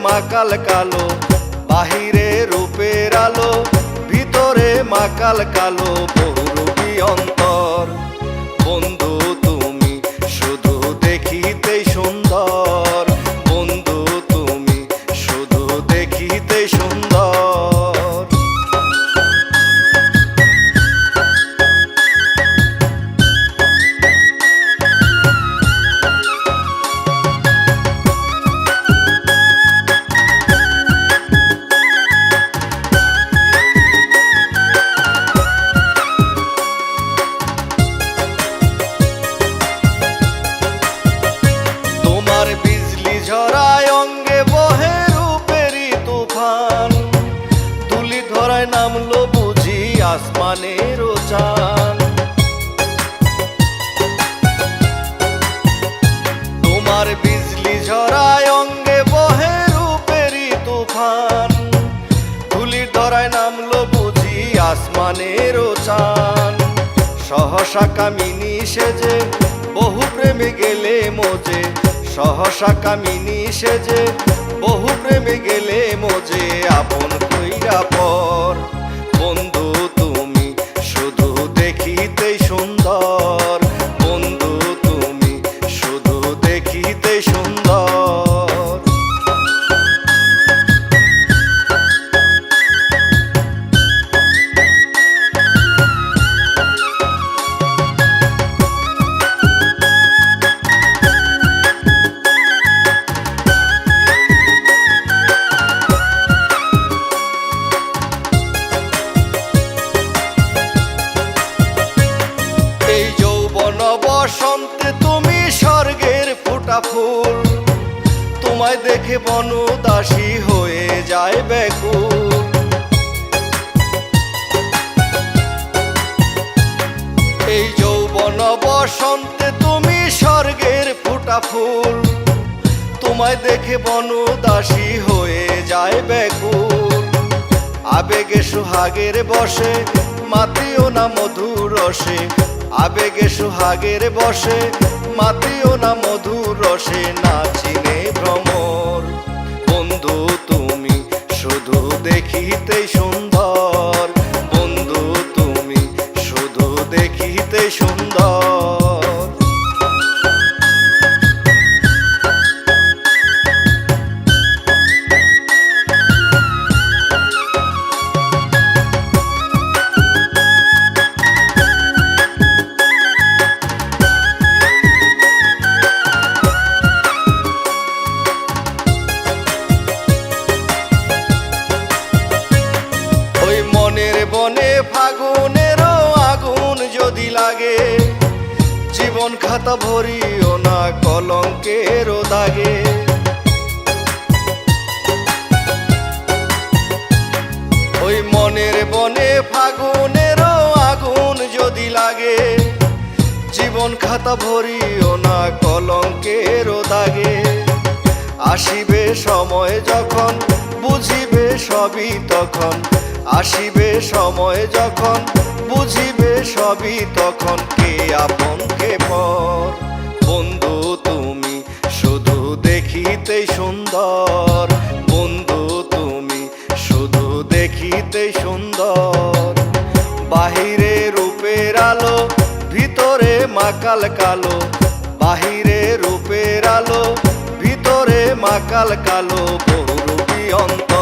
মাকাল কালো, বাহিরে রূপের আলো, ভিতরে মাকাল কালো, বহুরূপী অন্তর। বন্ধু তুমি শুধু দেখিতেই সুন্দর, বন্ধু তুমি শুধু দেখিতেই সুন্দর। বিজলি ঝরায় অঙ্গে বহে রূপেরই তুফান, ধুলি ধরায় নামলো বুঝি আসমানের চাঁদ। তোমার বিজলি ঝরায় অঙ্গে বহে রূপেরই তুফান, ধুলি ধরায় নামলো বুঝি আসমানের চাঁদ। সহসা কামিনী সেজে বহু প্রেমে গেলে মজে, সহসা কামিনী সেজে বহু প্রেমে গেলে মজে, আপন কইরা পর। বন্ধু তুমি শুধু দেখিতেই সুন্দর, বন্ধু তুমি শুধু দেখিতেই সুন্দর। বসন্তে তুমি স্বর্গের ফোটা ফুল, তোমায় দেখে বনদাসী হয়ে যায় ব্যাকুল। এই যৌবন বসন্তে তুমি স্বর্গের ফোটা ফুল, তোমায় দেখে বনদাসী হয়ে যায় ব্যাকুল। আবেগে সোহাগের বসে মাতিও না মধুর রসে, আবেগে সোহাগের বসে মাতিও না মধুর রসে, নাচিনে ভ্রমর। বন্ধু তুমি শুধু দেখিতেই সুন্দর, বন্ধু তুমি শুধু দেখিতেই সুন্দর। বনে ফাগুনেরও আগুন যদি লাগে, জীবন খাতা ভরিও না কলঙ্কেরও দাগে। ওই মনের বনে ফাগুনেরও আগুন যদি লাগে, জীবন খাতা ভরিও না কলঙ্কেরও দাগে। আসিবে সময় যখন বুঝিবে সবই তখন, আসিবে সময় যখন বুঝিবে সবই তখন, কে আপন কে পর। বন্ধু তুমি শুধু দেখিতেই সুন্দর, বন্ধু তুমি শুধু দেখিতেই সুন্দর। বাহিরে রূপের আলো, ভিতরে মাকাল কালো, বাহিরে রূপের আলো, ভিতরে মাকাল কালো, বহুরূপী অন্তর।